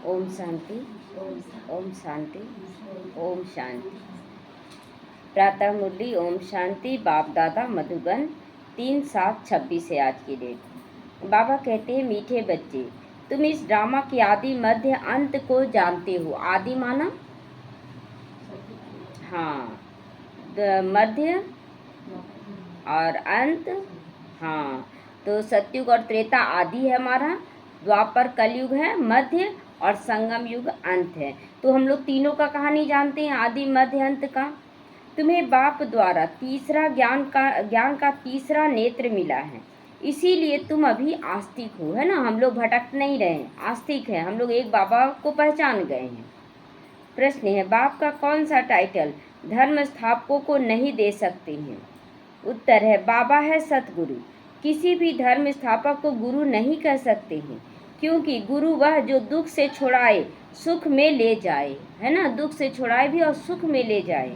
ओम शांति, ओम शांति, ओम शांति। प्रातः मुरली ओम शांति। बाप दादा मधुबन 3/7/26 है आज की डेट। बाबा कहते हैं, मीठे बच्चे, तुम इस ड्रामा की आदि मध्य अंत को जानते हो। आदि माना हाँ, मध्य और अंत। हाँ, तो सतयुग और त्रेता आदि है हमारा, द्वापर कलयुग है मध्य, और संगम युग अंत है। तो हम लोग तीनों का कहानी जानते हैं, आदि मध्य अंत का। तुम्हें बाप द्वारा तीसरा ज्ञान का तीसरा नेत्र मिला है, इसीलिए तुम अभी आस्तिक हो, है ना। हम लोग भटक नहीं रहे, आस्तिक है हम लोग, एक बाबा को पहचान गए हैं। प्रश्न है, बाप का कौन सा टाइटल धर्म स्थापकों को नहीं दे सकते हैं? उत्तर है, बाबा है सतगुरु। किसी भी धर्म स्थापक को गुरु नहीं कह सकते हैं, क्योंकि गुरु वह जो दुख से छुड़ाए सुख में ले जाए, है ना। दुख से छुड़ाए भी और सुख में ले जाए।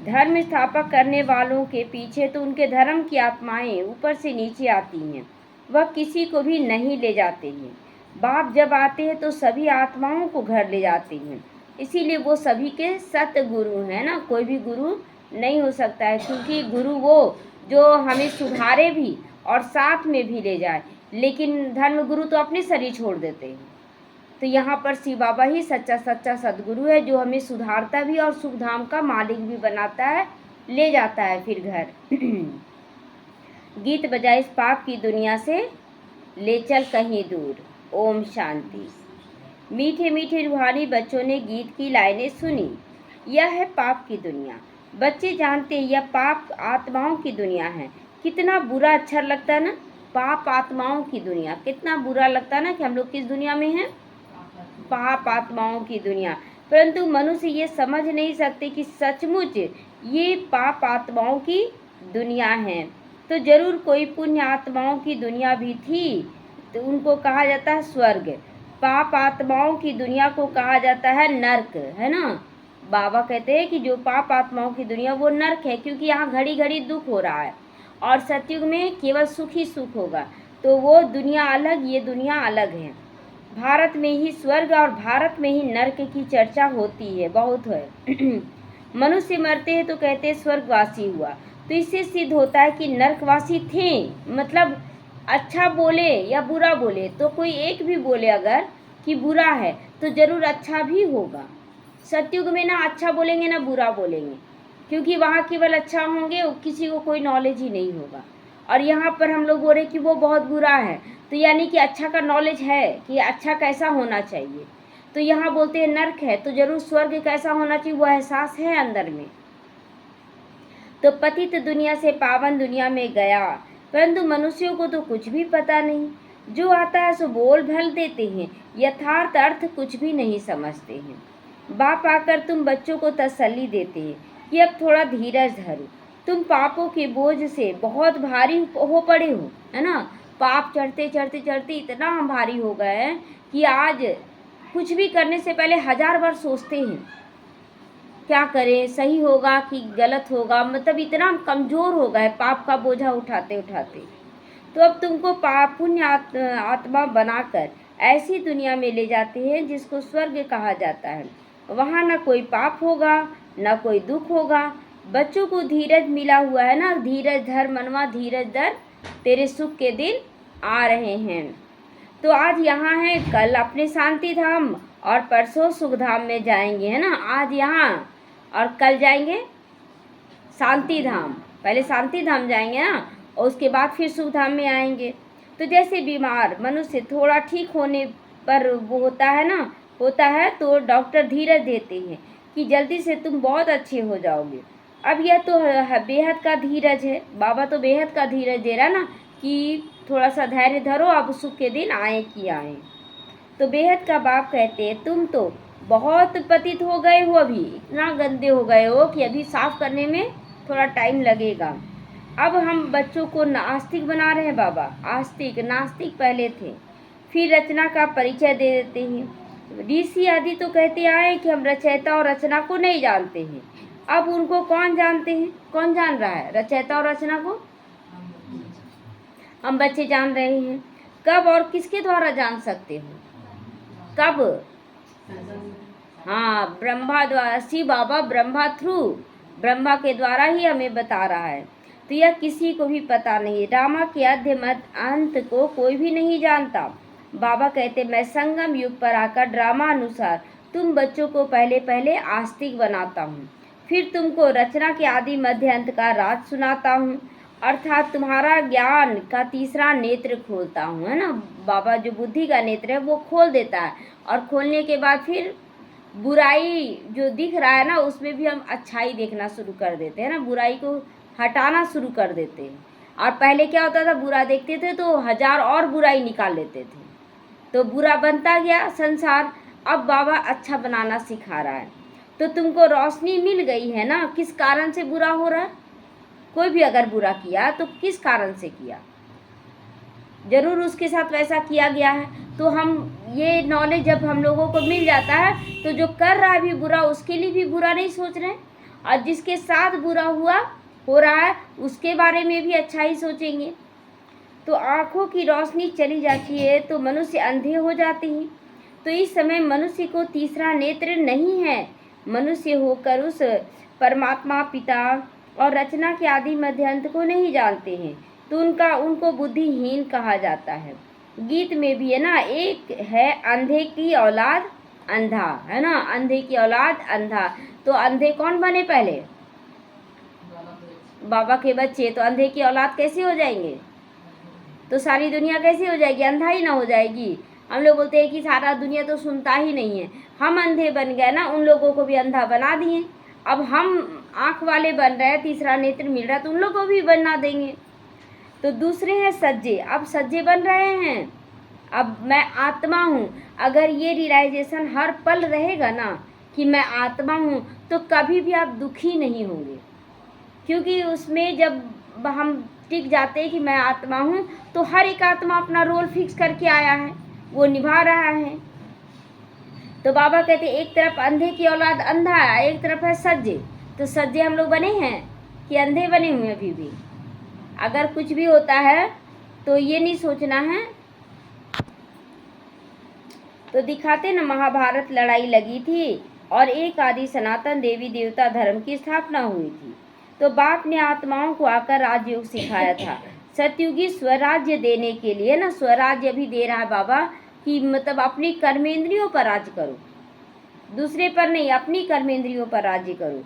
धर्म स्थापक करने वालों के पीछे तो उनके धर्म की आत्माएं ऊपर से नीचे आती हैं, वह किसी को भी नहीं ले जाते हैं। बाप जब आते हैं तो सभी आत्माओं को घर ले जाते हैं, इसीलिए वो सभी के सतगुरु हैं ना। कोई भी गुरु नहीं हो सकता है, क्योंकि गुरु वो जो हमें सुधारे भी और साथ में भी ले जाए। लेकिन धर्म गुरु तो अपने शरीर छोड़ देते हैं। तो यहाँ पर शिव बाबा ही सच्चा सच्चा सदगुरु है, जो हमें सुधारता भी और सुख धाम का मालिक भी बनाता है, ले जाता है फिर घर। गीत बजा इस पाप की दुनिया से, ले चल कहीं दूर। ओम शांति। मीठे मीठे रूहानी बच्चों ने गीत की लाइनें सुनी। यह है पाप की दुनिया। बच्चे जानते हैं यह पाप आत्माओं की दुनिया है। कितना बुरा अच्छा लगता है ना, पाप आत्माओं की दुनिया। कितना बुरा लगता है ना कि हम लोग किस दुनिया में हैं, पाप आत्माओं की दुनिया। परंतु मनुष्य ये समझ नहीं सकते कि सचमुच ये पाप आत्माओं की दुनिया है। तो जरूर कोई पुण्य आत्माओं की दुनिया भी थी, तो उनको कहा जाता है स्वर्ग। पाप आत्माओं की दुनिया को कहा जाता है नर्क, है ना। बाबा कहते हैं कि जो पाप आत्माओं की दुनिया वो नर्क है, क्योंकि यहाँ घड़ी घड़ी दुख हो रहा है, और सतयुग में केवल सुख ही सुख होगा। तो वो दुनिया अलग, ये दुनिया अलग है। भारत में ही स्वर्ग और भारत में ही नर्क की चर्चा होती है, बहुत है। मनुष्य मरते हैं तो कहते हैं स्वर्गवासी हुआ, तो इससे सिद्ध होता है कि नर्कवासी थे। मतलब अच्छा बोले या बुरा बोले, तो कोई एक भी बोले अगर कि बुरा है, तो जरूर अच्छा भी होगा। सतयुग में ना अच्छा बोलेंगे ना बुरा बोलेंगे, क्योंकि वहाँ केवल अच्छा होंगे, किसी को कोई नॉलेज ही नहीं होगा। और यहाँ पर हम लोग बोल रहे कि वो बहुत बुरा है, तो यानी कि अच्छा का नॉलेज है कि अच्छा कैसा होना चाहिए। तो यहाँ बोलते हैं नर्क है, तो जरूर स्वर्ग कैसा होना चाहिए, वो एहसास है अंदर में। तो पतित दुनिया से पावन दुनिया में गया, परंतु मनुष्यों को तो कुछ भी पता नहीं। जो आता है सो बोल भल देते हैं, यथार्थ अर्थ कुछ भी नहीं समझते हैं। बाप आकर तुम बच्चों को तसल्ली देते हैं कि अब थोड़ा धीरज धरो, तुम पापों के बोझ से बहुत भारी हो पड़े हो, है ना। पाप चढ़ते चढ़ते चढ़ते इतना हम भारी हो गए हैं कि आज कुछ भी करने से पहले 1000 बार सोचते हैं क्या करें, सही होगा कि गलत होगा। मतलब इतना कमज़ोर हो गए पाप का बोझा उठाते उठाते। तो अब तुमको पाप पुण्य आत्मा बनाकर ऐसी दुनिया में ले जाते हैं जिसको स्वर्ग कहा जाता है। वहाँ ना कोई पाप होगा, ना कोई दुख होगा। बच्चों को धीरज मिला हुआ है ना, धीरज धर मनवा धीरज धर, तेरे सुख के दिन आ रहे हैं। तो आज यहाँ है, कल अपने शांति धाम और परसों सुख धाम में जाएंगे, है ना। आज यहाँ और कल जाएंगे शांति धाम। पहले शांति धाम जाएंगे ना, और उसके बाद फिर सुख धाम में आएंगे। तो जैसे बीमार मनुष्य थोड़ा ठीक होने पर वो होता है ना, होता है तो डॉक्टर धीरज देते हैं कि जल्दी से तुम बहुत अच्छे हो जाओगे। अब यह तो बेहद का धीरज है, बाबा तो बेहद का धीरज दे रहा ना कि थोड़ा सा धैर्य धरो, अब सुख के दिन आए कि आए। तो बेहद का बाप कहते हैं तुम तो बहुत पतित हो गए हो, अभी इतना गंदे हो गए हो कि अभी साफ करने में थोड़ा टाइम लगेगा। अब हम बच्चों को नास्तिक बना रहे हैं बाबा। आस्तिक नास्तिक पहले थे, फिर रचना का परिचय दे देते हैं। ऋषि आदि तो कहते आए कि हम रचयिता और रचना को नहीं जानते हैं। अब उनको कौन जानते हैं, कौन जान रहा है रचयिता और रचना को? हम बच्चे जान रहे हैं। कब और किसके द्वारा जान सकते हो? कब? हाँ, ब्रह्मा द्वारा, शिव बाबा ब्रह्मा थ्रू, ब्रह्मा के द्वारा ही हमें बता रहा है। तो यह किसी को भी पता नहीं। ड्रामा के आद्य मध्य अंत को कोई भी नहीं जानता। बाबा कहते, मैं संगम युग पर आकर ड्रामा अनुसार तुम बच्चों को पहले पहले आस्तिक बनाता हूँ, फिर तुमको रचना के आदि मध्य अंत का राज सुनाता हूँ, अर्थात तुम्हारा ज्ञान का तीसरा नेत्र खोलता हूँ, है ना। बाबा जो बुद्धि का नेत्र है वो खोल देता है, और खोलने के बाद फिर बुराई जो दिख रहा है ना उसमें भी हम अच्छाई देखना शुरू कर देते हैं ना, बुराई को हटाना शुरू कर देते हैं। और पहले क्या होता था, बुरा देखते थे तो हजार और बुराई निकाल लेते थे, तो बुरा बनता गया संसार। अब बाबा अच्छा बनाना सिखा रहा है। तो तुमको रोशनी मिल गई है ना, किस कारण से बुरा हो रहा है। कोई भी अगर बुरा किया तो किस कारण से किया, जरूर उसके साथ वैसा किया गया है। तो हम ये नॉलेज जब हम लोगों को मिल जाता है तो जो कर रहा है भी बुरा उसके लिए भी बुरा नहीं सोच रहे हैं, और जिसके साथ बुरा हो रहा है उसके बारे में भी अच्छा ही सोचेंगे। तो आँखों की रोशनी चली जाती है तो मनुष्य अंधे हो जाते हैं। तो इस समय मनुष्य को तीसरा नेत्र नहीं है। मनुष्य होकर उस परमात्मा पिता और रचना के आदि मध्यांत को नहीं जानते हैं, तो उनको बुद्धिहीन कहा जाता है। गीत में भी है ना, एक है अंधे की औलाद अंधा, है ना, अंधे की औलाद अंधा। तो अंधे कौन बने पहले, बाबा के बच्चे। तो अंधे की औलाद कैसे हो जाएंगे, तो सारी दुनिया कैसे हो जाएगी, अंधा ही ना हो जाएगी। हम लोग बोलते हैं कि सारा दुनिया तो सुनता ही नहीं है, हम अंधे बन गए ना, उन लोगों को भी अंधा बना दिए। अब हम आँख वाले बन रहे हैं, तीसरा नेत्र मिल रहा है तो उन लोगों को भी बना देंगे। तो दूसरे हैं सज्जे, अब सज्जे बन रहे हैं। अब मैं आत्मा हूँ, अगर ये रियलाइजेशन हर पल रहेगा ना कि मैं आत्मा हूँ, तो कभी भी आप दुखी नहीं होंगे, क्योंकि उसमें जब हम टिक जाते हैं कि मैं आत्मा हूँ, तो हर एक आत्मा अपना रोल फिक्स करके आया है, वो निभा रहा है। तो बाबा कहते एक तरफ अंधे की औलाद अंधा है, एक तरफ है सज्जे। तो सज्जे हम लोग बने हैं कि अंधे बने हुए अभी भी। अगर कुछ भी होता है तो ये नहीं सोचना है। तो दिखाते ना, महाभारत लड़ाई लगी थी और एक आदि सनातन देवी देवता धर्म की स्थापना हुई थी। तो बाप ने आत्माओं को आकर राजयोग सिखाया था, सतयुगी स्वराज्य देने के लिए ना, स्वराज्य भी दे रहा है बाबा कि मतलब अपनी कर्मेंद्रियों पर राज्य करो, दूसरे पर नहीं, अपनी कर्मेंद्रियों पर राज्य करो।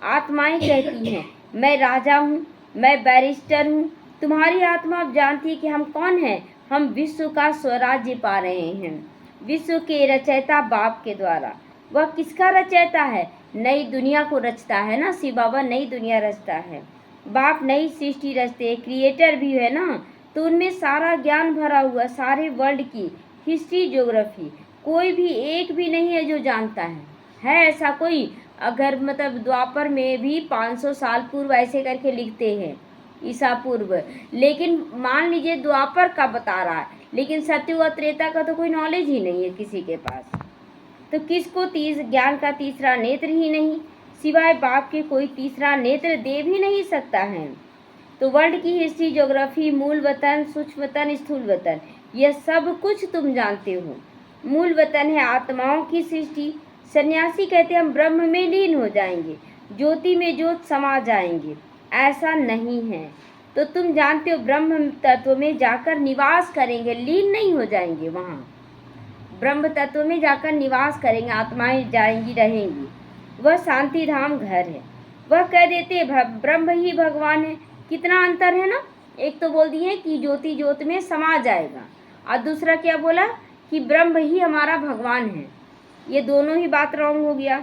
आत्माएं कहती हैं मैं राजा हूँ, मैं बैरिस्टर हूँ। तुम्हारी आत्मा अब जानती है कि हम कौन हैं, हम विश्व का स्वराज्य पा रहे हैं, विश्व के रचयिता बाप के द्वारा। वह किसका रचयिता है, नई दुनिया को रचता है ना, शिव बाबा नई दुनिया रचता है। बाप नई सृष्टि रचते, क्रिएटर भी है ना, तो उनमें सारा ज्ञान भरा हुआ, सारे वर्ल्ड की हिस्ट्री ज्योग्राफी, कोई भी एक भी नहीं है जो जानता है ऐसा कोई। अगर मतलब द्वापर में भी 500 साल पूर्व ऐसे करके लिखते हैं ईसा पूर्व, लेकिन मान लीजिए द्वापर का बता रहा है, लेकिन सत्य व त्रेता का तो कोई नॉलेज ही नहीं है किसी के पास। तो किसको ज्ञान का तीसरा नेत्र ही नहीं, सिवाय बाप के कोई तीसरा नेत्र दे भी नहीं सकता है। तो वर्ल्ड की हिस्ट्री ज्योग्राफी, मूल वतन, सूक्ष्म वतन, स्थूल वतन, यह सब कुछ तुम जानते हो। मूल वतन है आत्माओं की सृष्टि। सन्यासी कहते हम ब्रह्म में लीन हो जाएंगे, ज्योति में ज्योत समा जाएंगे, ऐसा नहीं है। तो तुम जानते हो ब्रह्म तत्व में जाकर निवास करेंगे, लीन नहीं हो जाएंगे, वहाँ ब्रह्म तत्व में जाकर निवास करेंगे, आत्माएं जाएंगी रहेंगी। वह शांति धाम घर है। वह कह देते ब्रह्म ही भगवान है। कितना अंतर है ना, एक तो बोल दिए कि ज्योति ज्योत में समा जाएगा, और दूसरा क्या बोला कि ब्रह्म ही हमारा भगवान है। ये दोनों ही बात रॉन्ग हो गया।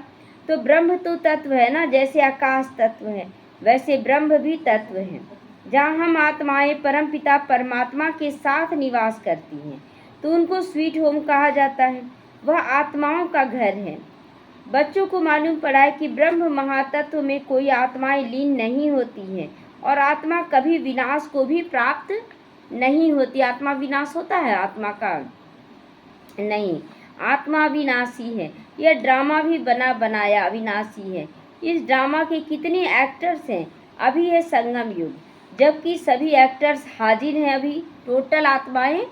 तो ब्रह्म तो तत्व है ना, जैसे आकाश तत्व है वैसे ब्रह्म भी तत्व है। जहाँ हम आत्माएं परमपिता परमात्मा के साथ निवास करती हैं तो उनको स्वीट होम कहा जाता है, वह आत्माओं का घर है। बच्चों को मालूम पड़ा है कि ब्रह्म महातत्व में कोई आत्माएं लीन नहीं होती हैं, और आत्मा कभी विनाश को भी प्राप्त नहीं होती। आत्मा विनाश होता है, आत्मा का नहीं, आत्मा अविनाशी है। यह ड्रामा भी बना बनाया अविनाशी है। इस ड्रामा के कितने एक्टर्स हैं, अभी है संगम युग, जबकि सभी एक्टर्स हाजिर हैं। अभी टोटल आत्माएं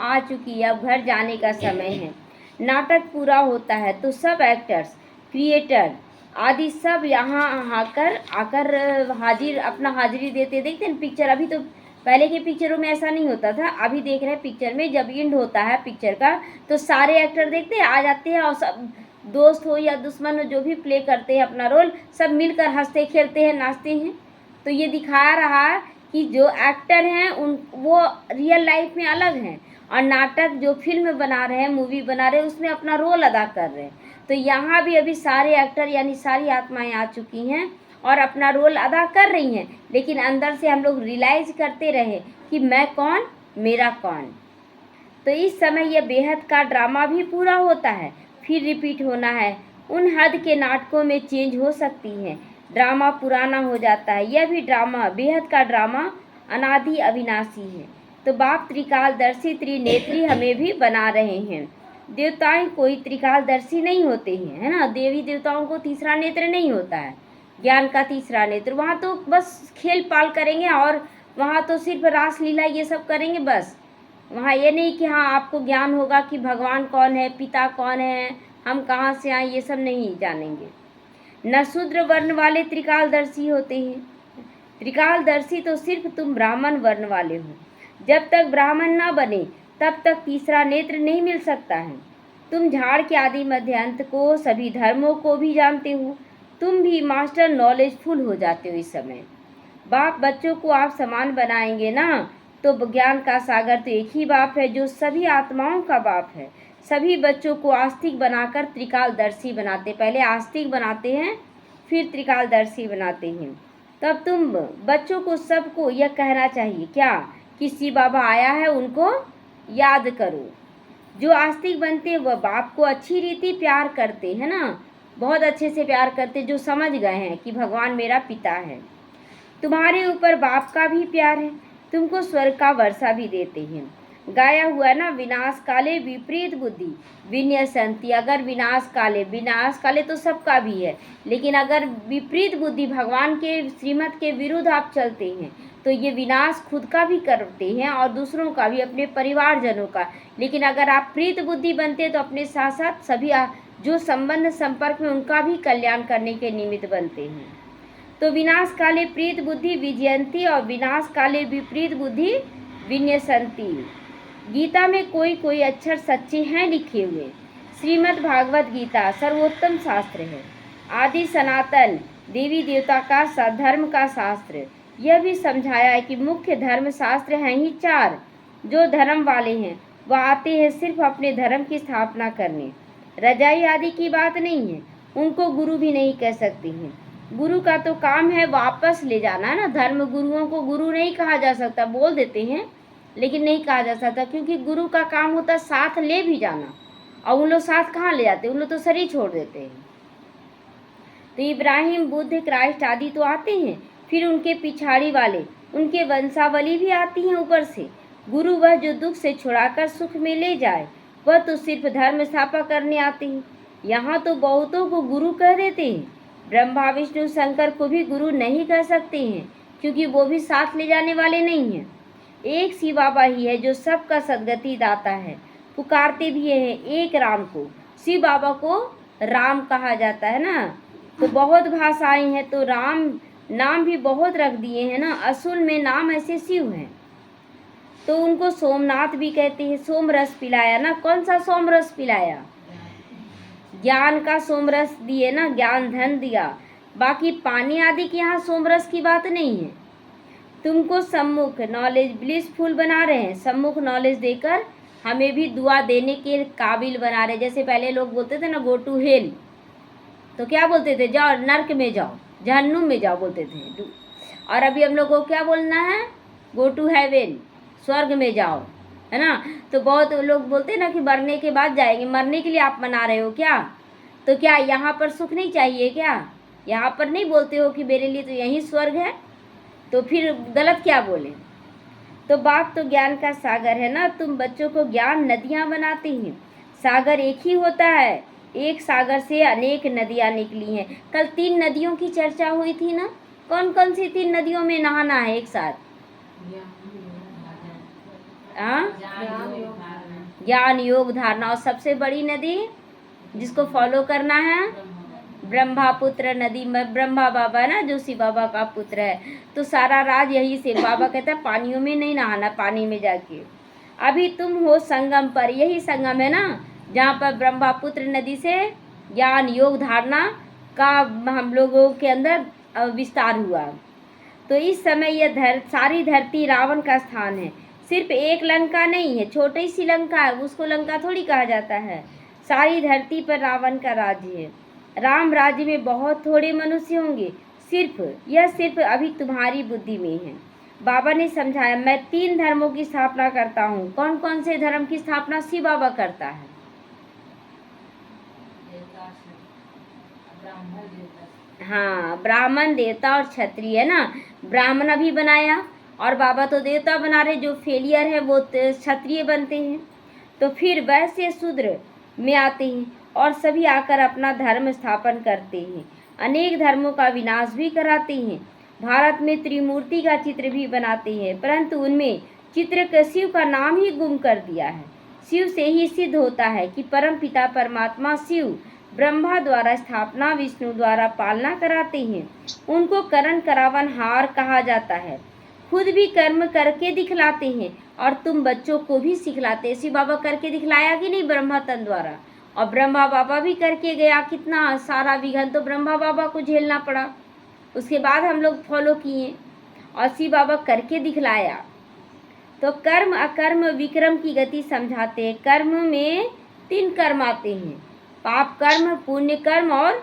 आ चुकी है, अब घर जाने का समय है। नाटक पूरा होता है तो सब एक्टर्स, क्रिएटर आदि सब यहाँ आकर आकर हाजिर अपना हाजिरी देते। देखते हैं पिक्चर, अभी तो पहले के पिक्चरों में ऐसा नहीं होता था, अभी देख रहे हैं पिक्चर में जब एंड होता है पिक्चर का तो सारे एक्टर देखते हैं आ जाते हैं और सब दोस्त हो या दुश्मन हो जो भी प्ले करते हैं अपना रोल, सब मिलकर हंसते खेलते हैं नाचते हैं। तो ये दिखा रहा कि जो एक्टर हैं उन वो रियल लाइफ में अलग हैं और नाटक जो फिल्म बना रहे हैं, मूवी बना रहे हैं, उसमें अपना रोल अदा कर रहे हैं। तो यहाँ भी अभी सारे एक्टर यानी सारी आत्माएं आ चुकी हैं और अपना रोल अदा कर रही हैं, लेकिन अंदर से हम लोग रियलाइज करते रहे कि मैं कौन, मेरा कौन। तो इस समय यह बेहद का ड्रामा भी पूरा होता है, फिर रिपीट होना है। उन हद के नाटकों में चेंज हो सकती है, ड्रामा पुराना हो जाता है। यह भी ड्रामा, बेहद का ड्रामा अनादि अविनाशी है। तो बाप त्रिकालदर्शी त्रिनेत्री हमें भी बना रहे हैं। देवताएं कोई त्रिकालदर्शी नहीं होते हैं, है ना। देवी देवताओं को तीसरा नेत्र नहीं होता है, ज्ञान का तीसरा नेत्र। वहाँ तो बस खेल पाल करेंगे और वहाँ तो सिर्फ रासलीला ये सब करेंगे बस। वहाँ ये नहीं कि हाँ आपको ज्ञान होगा कि भगवान कौन है, पिता कौन है, हम कहाँ से आए, ये सब नहीं जानेंगे। न शूद्र वर्ण वाले त्रिकालदर्शी होते हैं। त्रिकालदर्शी तो सिर्फ तुम ब्राह्मण वर्ण वाले हो। जब तक ब्राह्मण न बने तब तक तीसरा नेत्र नहीं मिल सकता है। तुम झाड़ के आदि मध्य अंत को, सभी धर्मों को भी जानते हो। तुम भी मास्टर नॉलेजफुल हो जाते हो इस समय। बाप बच्चों को आप समान बनाएंगे ना, तो ज्ञान का सागर तो एक ही बाप है जो सभी आत्माओं का बाप है। सभी बच्चों को आस्तिक बनाकर त्रिकालदर्शी बनाते, पहले आस्तिक बनाते हैं फिर त्रिकालदर्शी बनाते हैं। तब तुम बच्चों को सबको यह कहना चाहिए क्या कि शिव बाबा आया है, उनको याद करो। जो आस्तिक बनते हैं वह बाप को अच्छी रीति प्यार करते हैं ना, बहुत अच्छे से प्यार करते, जो समझ गए हैं कि भगवान मेरा पिता है। तुम्हारे ऊपर बाप का भी प्यार है, तुमको स्वर्ग का वर्षा भी देते हैं। गाया हुआ ना, विनाश काले विपरीत बुद्धि विन्यसंति। अगर विनाश काले तो सबका भी है, लेकिन अगर विपरीत बुद्धि भगवान के श्रीमत के विरुद्ध आप चलते हैं तो ये विनाश खुद का भी करते हैं और दूसरों का भी, अपने परिवारजनों का। लेकिन अगर आप प्रीत बुद्धि बनते हैं तो अपने साथ साथ सभी जो संबंध संपर्क में उनका भी कल्याण करने के निमित्त बनते हैं। तो विनाश काले प्रीत बुद्धि विजयंती और विनाश काले विपरीत बुद्धि विन्यसंती। गीता में कोई कोई अक्षर सच्चे हैं लिखे हुए। श्रीमद् भागवत गीता सर्वोत्तम शास्त्र है, आदि सनातन देवी देवता का धर्म का शास्त्र। यह भी समझाया है कि मुख्य धर्म शास्त्र हैं ही चार। जो धर्म वाले हैं वह आते हैं सिर्फ अपने धर्म की स्थापना करने, रजाई आदि की बात नहीं है। उनको गुरु भी नहीं कह सकते हैं। गुरु का तो काम है वापस ले जाना, है ना। धर्म गुरुओं को गुरु नहीं कहा जा सकता, बोल देते हैं लेकिन नहीं कहा जा सकता, क्योंकि गुरु का काम होता है साथ ले भी जाना, और उन लोग साथ कहाँ ले जाते हैं, उन लोग तो शरीर छोड़ देते हैं। तो इब्राहिम, बुद्ध, क्राइस्ट आदि तो आते हैं, फिर उनके पिछाड़ी वाले, उनके वंशावली भी आती हैं ऊपर से। गुरु वह जो दुख से छुड़ाकर सुख में ले जाए, वह तो सिर्फ धर्म स्थापना करने आते हैं। यहाँ तो बहुतों को गुरु कह देते हैं, ब्रह्मा विष्णु शंकर को भी गुरु नहीं कह सकते हैं, क्योंकि वो भी साथ ले जाने वाले नहीं हैं। एक शिव बाबा ही है जो सबका सदगति दाता है। पुकारते भी हैं एक राम को, शिव बाबा को राम कहा जाता है ना। तो बहुत भाषाएं हैं, तो राम नाम भी बहुत रख दिए हैं ना। असूल में नाम ऐसे शिव हैं, तो उनको सोमनाथ भी कहते हैं। सोम रस पिलाया ना, कौन सा सोम रस पिलाया? ज्ञान का सोमरस दिए ना, ज्ञान धन दिया। बाकी पानी आदि की यहाँ सोमरस की बात नहीं है। तुमको सम्मुख नॉलेज ब्लिसफुल बना रहे हैं, सम्मुख नॉलेज देकर हमें भी दुआ देने के काबिल बना रहे। जैसे पहले लोग बोलते थे ना गो टू हेल, तो क्या बोलते थे? जाओ नर्क में जाओ, जहन्नुम में जाओ बोलते थे। और अभी हम लोग को क्या बोलना है? गो टू हेवन, स्वर्ग में जाओ, है ना। तो बहुत लोग बोलते हैं ना कि मरने के बाद जाएंगे। मरने के लिए आप मना रहे हो क्या? तो क्या यहाँ पर सुख नहीं चाहिए क्या? यहाँ पर नहीं बोलते हो कि मेरे लिए तो यही स्वर्ग है? तो फिर गलत क्या बोले? तो बाप तो ज्ञान का सागर है ना। तुम बच्चों को ज्ञान नदियाँ बनाते हैं। सागर एक ही होता है, एक सागर से अनेक नदियाँ निकली हैं। कल 3 नदियों की चर्चा हुई थी ना। कौन कौन सी 3 नदियों में नहाना है एक साथ? हाँ, ज्ञान योग धारणा। और सबसे बड़ी नदी जिसको फॉलो करना है ब्रह्मपुत्र नदी में ब्रह्मा बाबा ना जो शिव बाबा का पुत्र है, तो सारा राज यही से। बाबा कहता है पानियों में नहीं नहाना, पानी में जाके। अभी तुम हो संगम पर, यही संगम है ना जहाँ पर ब्रह्मपुत्र नदी से ज्ञान योग धारणा का हम लोगों के अंदर विस्तार हुआ। तो इस समय यह सारी धरती रावण का स्थान है। सिर्फ एक लंका नहीं है, छोटी सी लंका है, उसको लंका थोड़ी कहा जाता है। सारी धरती पर रावण का राज्य है। राम राज्य में बहुत थोड़े मनुष्य होंगे, सिर्फ अभी तुम्हारी बुद्धि में है। बाबा ने समझाया, मैं 3 धर्मों की स्थापना करता हूँ। कौन कौन से धर्म की स्थापना शिव बाबा करता है? हाँ, ब्राह्मण, देवता और क्षत्रिय है ना। ब्राह्मण अभी बनाया और बाबा तो देवता बना रहे। जो फेलियर है वो क्षत्रिय बनते हैं। तो फिर वैश्य शूद्र में आते हैं और सभी आकर अपना धर्म स्थापन करते हैं। अनेक धर्मों का विनाश भी कराते हैं। भारत में त्रिमूर्ति का चित्र भी बनाते हैं, परंतु उनमें चित्र शिव का नाम ही गुम कर दिया है। शिव से ही सिद्ध होता है कि परम पिता परमात्मा शिव ब्रह्मा द्वारा स्थापना, विष्णु द्वारा पालना कराते हैं। उनको करण करावन हार कहा जाता है। खुद भी कर्म करके दिखलाते हैं और तुम बच्चों को भी सिखलाते। शिव बाबा करके दिखलाया कि नहीं ब्रह्मा तन द्वारा, और ब्रह्मा बाबा भी करके गया। कितना सारा विघन तो ब्रह्मा बाबा को झेलना पड़ा, उसके बाद हम लोग फॉलो किए और शिव बाबा करके दिखलाया। तो कर्म अकर्म विक्रम की गति समझाते हैं। कर्म में 3 कर्म आते हैं, पाप कर्म, पुण्य कर्म और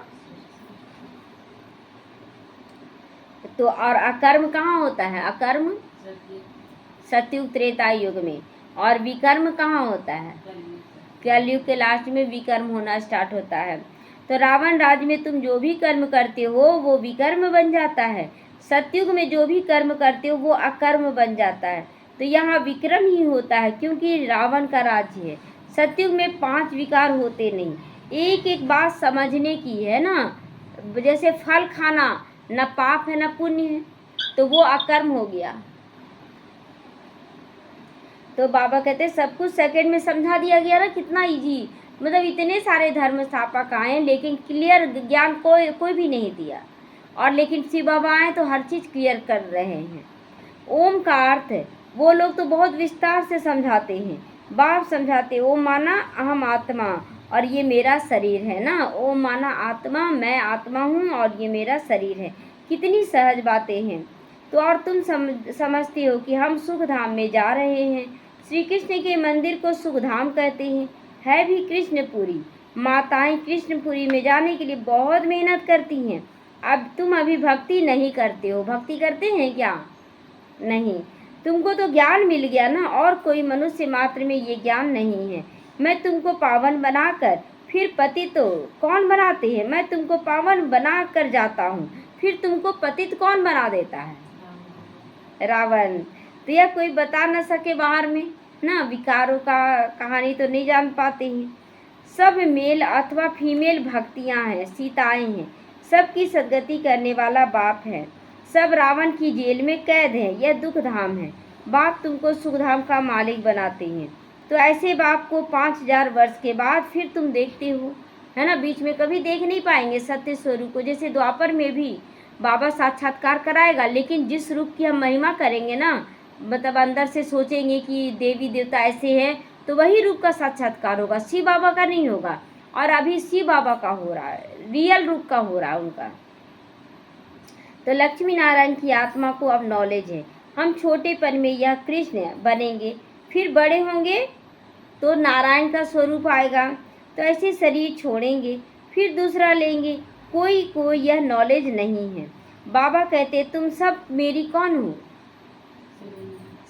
अकर्म कहाँ होता है? अकर्म सतयुग त्रेता युग में, और विकर्म कहाँ होता है? कलयुग के लास्ट में विकर्म होना स्टार्ट होता है। तो रावण राज्य में तुम जो भी कर्म करते हो वो विकर्म बन जाता है। सतयुग में जो भी कर्म करते हो वो अकर्म बन जाता है। तो यहाँ विक्रम ही होता है क्योंकि रावण का राज्य है। सतयुग में 5 विकार होते नहीं। एक एक बात समझने की है ना। जैसे फल खाना न पाप है न पुण्य है, तो वो अकर्म हो गया। तो बाबा कहते हैं सब कुछ सेकंड में समझा दिया गया ना। कितना इजी, मतलब इतने सारे धर्म स्थापक आए लेकिन क्लियर ज्ञान कोई भी नहीं दिया। और लेकिन शिव बाबा आए तो हर चीज़ क्लियर कर रहे हैं। ओम का अर्थ वो लोग तो बहुत विस्तार से समझाते हैं। बाप समझाते ओम माना अहम आत्मा और ये मेरा शरीर है ना। ओम माना आत्मा, मैं आत्मा हूँ और ये मेरा शरीर है। कितनी सहज बातें हैं। तो और तुम समझते हो कि हम सुख धाम में जा रहे हैं। श्री कृष्ण के मंदिर को सुख धाम कहते हैं, है भी कृष्णपुरी। माताएं कृष्णपुरी में जाने के लिए बहुत मेहनत करती हैं। अब तुम अभी भक्ति नहीं करते हो। भक्ति करते हैं क्या? नहीं। तुमको तो ज्ञान मिल गया ना, और कोई मनुष्य मात्र में ये ज्ञान नहीं है। मैं तुमको पावन बनाकर फिर पतित तो कौन बनाते हैं? मैं तुमको पावन बना कर जाता हूँ, फिर तुमको पतित कौन बना देता है? रावण। तो यह कोई बता न सके बाहर में ना। विकारों का कहानी तो नहीं जान पाते हैं। सब मेल अथवा फीमेल भक्तियाँ हैं, सीताएं हैं। सबकी सदगति करने वाला बाप है। सब रावण की जेल में कैद है। यह दुख धाम है। बाप तुमको सुख धाम का मालिक बनाते हैं। तो ऐसे बाप को 5000 वर्ष के बाद फिर तुम देखते हो, है ना। बीच में कभी देख नहीं पाएंगे सत्य स्वरूप को। जैसे द्वापर में भी बाबा साक्षात्कार कराएगा, लेकिन जिस रूप की हम महिमा करेंगे ना, मतलब अंदर से सोचेंगे कि देवी देवता ऐसे हैं, तो वही रूप का साक्षात्कार होगा, शिव बाबा का नहीं होगा। और अभी शिव बाबा का हो रहा है, रियल रूप का हो रहा है उनका। तो लक्ष्मी नारायण की आत्मा को अब नॉलेज है। हम छोटेपन में यह कृष्ण बनेंगे, फिर बड़े होंगे तो नारायण का स्वरूप आएगा। तो ऐसे शरीर छोड़ेंगे, फिर दूसरा लेंगे। कोई को यह नॉलेज नहीं है। बाबा कहते तुम सब मेरी कौन हो?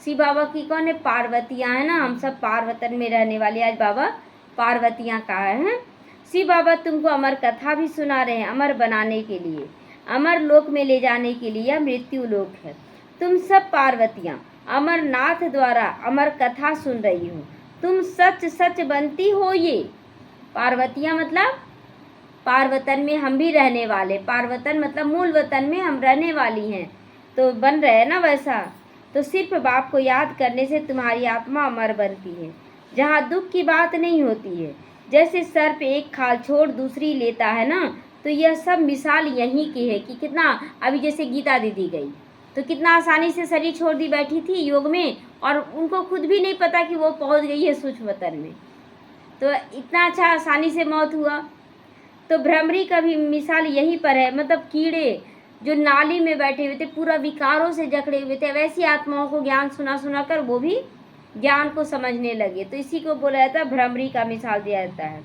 शिव बाबा की कौन है? पार्वतियाँ है ना। हम सब पार्वतन में रहने वाले आज बाबा पार्वतियाँ कहा है। शिव बाबा तुमको अमर कथा भी सुना रहे हैं, अमर बनाने के लिए, अमर लोक में ले जाने के लिए। यह मृत्यु लोक है। तुम सब पार्वतियाँ अमरनाथ द्वारा अमर कथा सुन रही हो। तुम सच सच बनती हो। ये पार्वतियाँ मतलब पार्वतन में हम भी रहने वाले। पार्वतन मतलब मूल वतन में हम रहने वाली हैं, तो बन रहे हैं ना वैसा। तो सिर्फ बाप को याद करने से तुम्हारी आत्मा अमर बनती है। जहाँ दुख की बात नहीं होती है। जैसे सर्प एक खाल छोड़ दूसरी लेता है ना, तो यह सब मिसाल यहीं की है कि कितना, अभी जैसे गीता दीदी गई तो कितना आसानी से शरीर छोड़ दी बैठी थी योग में, और उनको खुद भी नहीं पता कि वो पहुंच गई है सूक्ष्म वतन में, तो इतना अच्छा आसानी से मौत हुआ। तो भ्रमरी का भी मिसाल यहीं पर है, मतलब कीड़े जो नाली में बैठे हुए थे, पूरा विकारों से जकड़े हुए थे, वैसी आत्माओं को ज्ञान सुना सुना कर वो भी ज्ञान को समझने लगे। तो इसी को बोला जाता है, भ्रमरी का मिसाल दिया जाता है।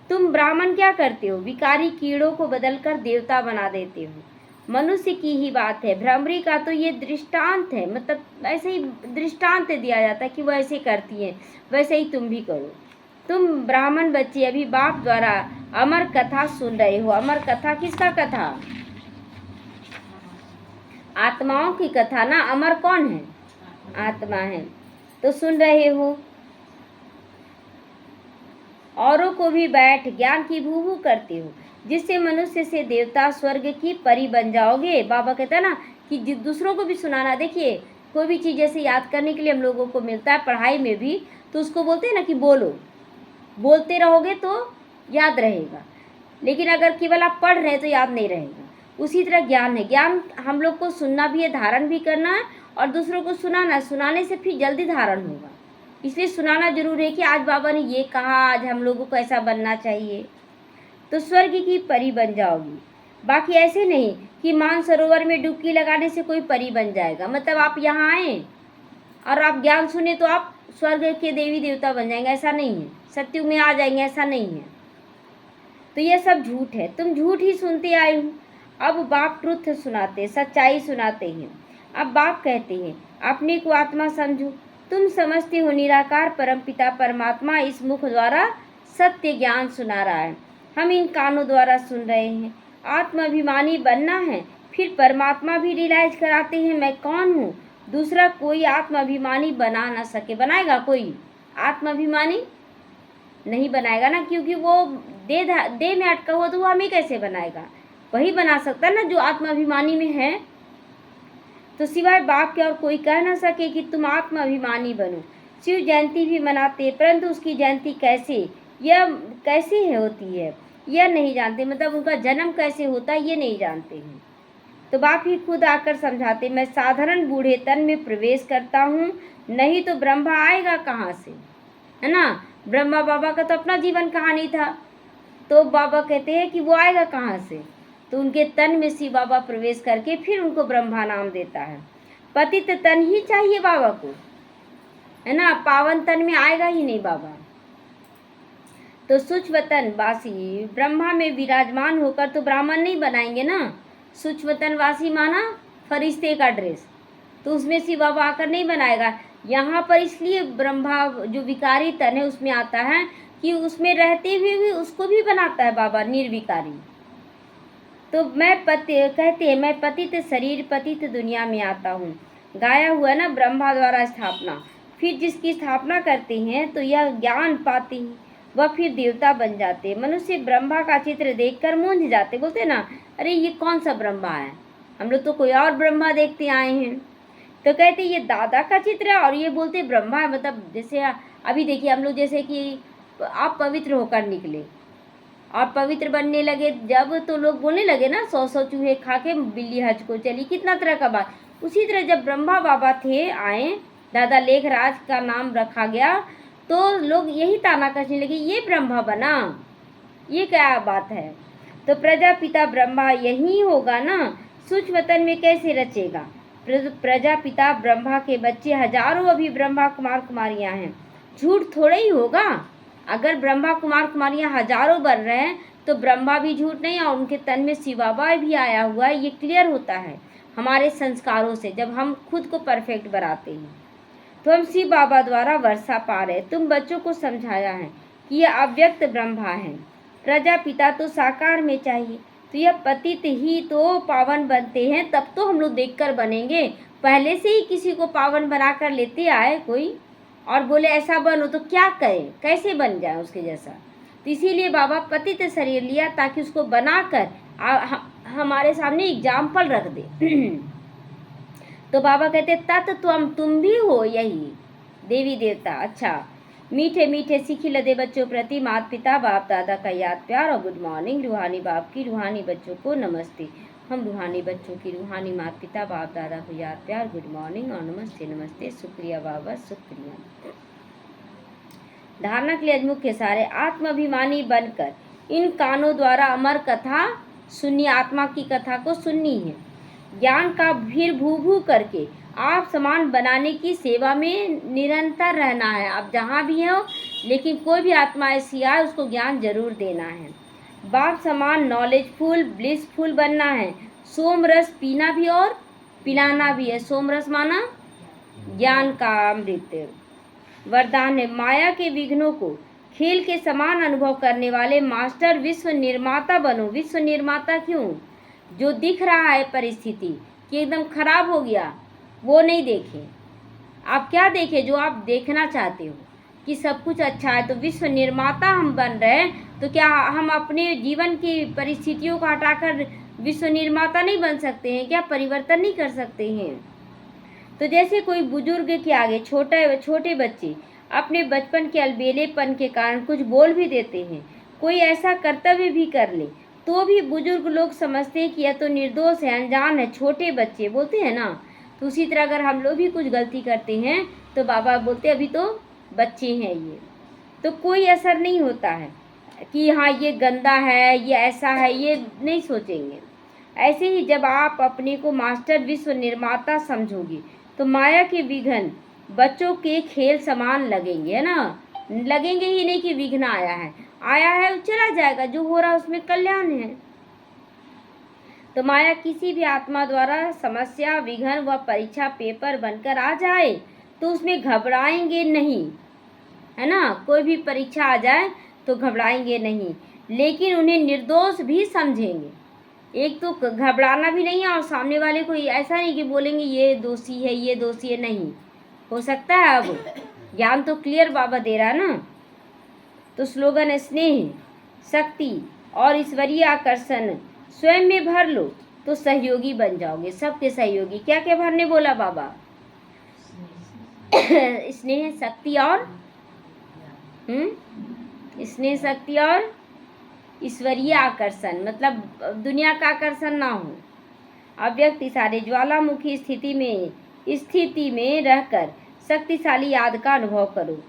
तुम ब्राह्मण क्या करते हो, विकारी कीड़ों को बदलकर देवता बना देते हो। मनुष्य की ही बात है, भ्रमरी का तो ये दृष्टांत है, मतलब ऐसे ही दृष्टांत दिया जाता है कि वो ऐसे करती है, वैसे ही तुम भी करो। तुम ब्राह्मण बच्चे अभी बाप द्वारा अमर कथा सुन रहे हो। अमर कथा किसका कथा, आत्माओं की कथा ना। अमर कौन है, आत्मा है। तो सुन रहे हो, औरों को भी बैठ ज्ञान की भूभू करते हो, जिससे मनुष्य से देवता स्वर्ग की परी बन जाओगे। बाबा कहता है ना कि दूसरों को भी सुनाना। देखिए कोई भी चीज़ जैसे याद करने के लिए हम लोगों को मिलता है पढ़ाई में भी, तो उसको बोलते हैं ना कि बोलो, बोलते रहोगे तो याद रहेगा, लेकिन अगर केवल आप पढ़ रहे हैं तो याद नहीं रहेगा। उसी तरह ज्ञान है, ज्ञान हम लोग को सुनना भी है, धारण भी करना है, और दूसरों को सुनाना है। सुनाने से फिर जल्दी धारण होगा, इसलिए सुनाना जरूर है कि आज बाबा ने ये कहा, आज हम लोगों को ऐसा बनना चाहिए, तो स्वर्ग की परी बन जाओगी। बाकी ऐसे नहीं कि मानसरोवर में डुबकी लगाने से कोई परी बन जाएगा, मतलब आप यहाँ आए और आप ज्ञान सुने तो आप स्वर्ग के देवी देवता बन जाएंगे, ऐसा नहीं है। सत्युग में आ जाएंगे, ऐसा नहीं है। तो ये सब झूठ है, तुम झूठ ही सुनते आए हो। अब बाप ट्रुथ सुनाते, सच्चाई सुनाते हैं। अब बाप कहते हैं अपने को आत्मा समझो। तुम समझते हो निराकार परमपिता परमात्मा इस मुख द्वारा सत्य ज्ञान सुना रहा है, हम इन कानों द्वारा सुन रहे हैं। आत्माभिमानी बनना है, फिर परमात्मा भी रियलाइज कराते हैं मैं कौन हूँ। दूसरा कोई आत्माभिमानी बना ना सके। बनाएगा कोई आत्माभिमानी? नहीं बनाएगा ना, क्योंकि वो देह में अटका हुआ, तो वो हमें कैसे बनाएगा? वही बना सकता है ना जो आत्माभिमानी में है। तो सिवाय बाप के और कोई कह ना सके कि तुम आत्माभिमानी बनो। शिव जयंती भी मनाते, परंतु उसकी जयंती कैसे होती है यह नहीं जानते, मतलब उनका जन्म कैसे होता है ये नहीं जानते हैं। तो बाप ही खुद आकर समझाते, मैं साधारण बूढ़े तन में प्रवेश करता हूँ, नहीं तो ब्रह्मा आएगा कहाँ से, है ना। ब्रह्मा बाबा का तो अपना जीवन कहानी था, तो बाबा कहते हैं कि वो आएगा कहाँ से, तो उनके तन में शिव बाबा प्रवेश करके फिर उनको ब्रह्मा नाम देता है। पतित तन ही चाहिए बाबा को, है ना, पावन तन में आएगा ही नहीं बाबा। तो सूक्ष्मतन वासी ब्रह्मा में विराजमान होकर तो ब्राह्मण नहीं बनाएंगे ना। सूक्ष्मतन वासी माना फरिश्ते का ड्रेस, तो उसमें शिव बाबा आकर नहीं बनाएगा। यहाँ पर इसलिए ब्रह्मा जो विकारी तन है उसमें आता है कि उसमें रहते हुए भी उसको भी बनाता है बाबा निर्विकारी। तो कहते हैं मैं पतित शरीर पतित दुनिया में आता हूँ। गाया हुआ ना ब्रह्मा द्वारा स्थापना, फिर जिसकी स्थापना करते हैं तो यह ज्ञान पाते हैं, वह फिर देवता बन जाते हैं। मनुष्य ब्रह्मा का चित्र देखकर मूंझ जाते, बोलते ना अरे ये कौन सा ब्रह्मा है, हम लोग तो कोई और ब्रह्मा देखते आए हैं। तो कहते ये दादा का चित्र है और ये बोलते ब्रह्मा है। मतलब जैसे अभी देखिए हम लोग जैसे कि आप पवित्र होकर निकले और पवित्र बनने लगे जब, तो लोग बोलने लगे ना 100 चूहे खा के बिल्ली हज को चली, कितना तरह का बात। उसी तरह जब ब्रह्मा बाबा थे आए, दादा लेखराज का नाम रखा गया, तो लोग यही ताना कसने लगे ये ब्रह्मा बना, ये क्या बात है। तो प्रजापिता ब्रह्मा यही होगा ना, सूक्ष्म वतन में कैसे रचेगा। प्रजापिता ब्रह्मा के बच्चे हजारों अभी ब्रह्मा कुमार कुमारियां हैं, झूठ थोड़ा ही होगा। अगर ब्रह्मा कुमार कुमारियां हजारों बन रहे हैं तो ब्रह्मा भी झूठ नहीं, और उनके तन में शिव बाबा भी आया हुआ है। ये क्लियर होता है हमारे संस्कारों से, जब हम खुद को परफेक्ट बनाते हैं। तो हम शिव बाबा द्वारा वर्षा पा रहे। तुम बच्चों को समझाया है कि यह अव्यक्त ब्रह्मा है, प्रजापिता तो साकार में चाहिए। तो यह पतित ही तो पावन बनते हैं, तब तो हम लोग देखकर बनेंगे। पहले से ही किसी को पावन बनाकर लेते आए कोई और बोले ऐसा बनो, तो क्या करें, कैसे बन जाए उसके जैसा। तो इसीलिए बाबा पतित शरीर लिया ताकि उसको बनाकर हमारे सामने एग्जाम्पल रख दे। तो बाबा कहते तत् तुम भी हो यही देवी देवता। अच्छा, मीठे मीठे सीखी लदे बच्चों प्रति माता पिता बाप दादा का याद प्यार और गुड मॉर्निंग। रूहानी बाप की रूहानी बच्चों को नमस्ते। हम रूहानी बच्चों की रूहानी माता पिता बाप दादा को याद प्यार गुड मॉर्निंग और नमस्ते नमस्ते। शुक्रिया बाबा शुक्रिया। धारणा के लिए आज मुख्य सारे आत्माभिमानी बनकर इन कानों द्वारा अमर कथा सुनिए। आत्मा की कथा को सुननी है। ज्ञान का भीड़ भू भू करके आप समान बनाने की सेवा में निरंतर रहना है। आप जहाँ भी हो, लेकिन कोई भी आत्मा ऐसी आए उसको ज्ञान जरूर देना है। बाप समान नॉलेजफुल ब्लिसफुल बनना है। सोम रस पीना भी और पिलाना भी है। सोम रस माना ज्ञान का अमृत वरदान है। माया के विघ्नों को खेल के समान अनुभव करने वाले मास्टर विश्व निर्माता बनो। विश्व निर्माता क्यों? जो दिख रहा है परिस्थिति कि एकदम खराब हो गया, वो नहीं देखें। आप क्या देखें? जो आप देखना चाहते हो कि सब कुछ अच्छा है। तो विश्व निर्माता हम बन रहे हैं, तो क्या हम अपने जीवन की परिस्थितियों को हटाकर विश्व निर्माता नहीं बन सकते हैं? क्या परिवर्तन नहीं कर सकते हैं? तो जैसे कोई बुजुर्ग के आगे छोटे बच्चे अपने बचपन के अलबेलेपन के कारण कुछ बोल भी देते हैं, कोई ऐसा कर्तव्य भी कर ले, तो भी बुजुर्ग लोग समझते हैं कि यह तो निर्दोष है, अनजान है, छोटे बच्चे बोलते हैं ना। तो उसी तरह अगर हम लोग भी कुछ गलती करते हैं तो बाबा बोलते अभी तो बच्चे हैं ये, तो कोई असर नहीं होता है कि हाँ ये गंदा है, ये ऐसा है, ये नहीं सोचेंगे। ऐसे ही जब आप अपने को मास्टर विश्व निर्माता समझोगे तो माया के विघ्न बच्चों के खेल समान लगेंगे, है ना। लगेंगे ही नहीं कि विघ्न आया है चला जाएगा, जो हो रहा है उसमें कल्याण है। तो माया किसी भी आत्मा द्वारा समस्या विघ्न व परीक्षा पेपर बनकर आ जाए तो उसमें घबराएंगे नहीं, है ना। कोई भी परीक्षा आ जाए तो घबराएंगे नहीं, लेकिन उन्हें निर्दोष भी समझेंगे। एक तो घबराना भी नहीं है और सामने वाले को ऐसा नहीं कि बोलेंगे ये दोषी है, ये दोषी है, नहीं हो सकता है। अब ज्ञान तो क्लियर बाबा दे रहा है ना। तो स्लोगन स्नेह शक्ति और ईश्वरीय आकर्षण स्वयं में भर लो तो सहयोगी बन जाओगे, सबके सहयोगी। क्या क्या भरने बोला बाबा? स्नेह शक्ति और स्नेह शक्ति और ईश्वरीय आकर्षण, मतलब दुनिया का आकर्षण ना हो। अव्यक्त इशारे ज्वालामुखी स्थिति में रहकर शक्तिशाली याद का अनुभव करो।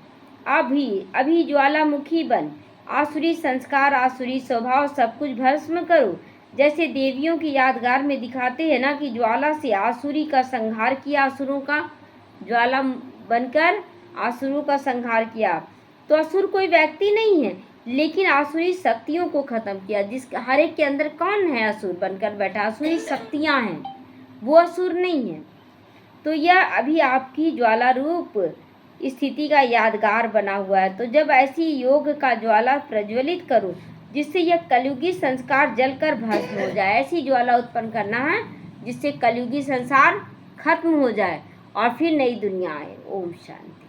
अभी ज्वालामुखी बन आसुरी संस्कार आसुरी स्वभाव सब कुछ भस्म करो। जैसे देवियों की यादगार में दिखाते हैं ना कि ज्वाला से आसुरी का संहार किया, असुरों का ज्वाला बनकर आसुरों का संहार किया। तो असुर कोई व्यक्ति नहीं है, लेकिन आसुरी शक्तियों को खत्म किया। हर एक के अंदर कौन है असुर बनकर बैठा? आसुरी शक्तियां हैं, वो असुर नहीं है। तो यह अभी आपकी ज्वाला रूप स्थिति का यादगार बना हुआ है। तो जब ऐसी योग का ज्वाला प्रज्वलित करो जिससे यह कलयुगी संस्कार जलकर भस्म हो जाए। ऐसी ज्वाला उत्पन्न करना है जिससे कलयुगी संसार खत्म हो जाए और फिर नई दुनिया आए। ओम शांति।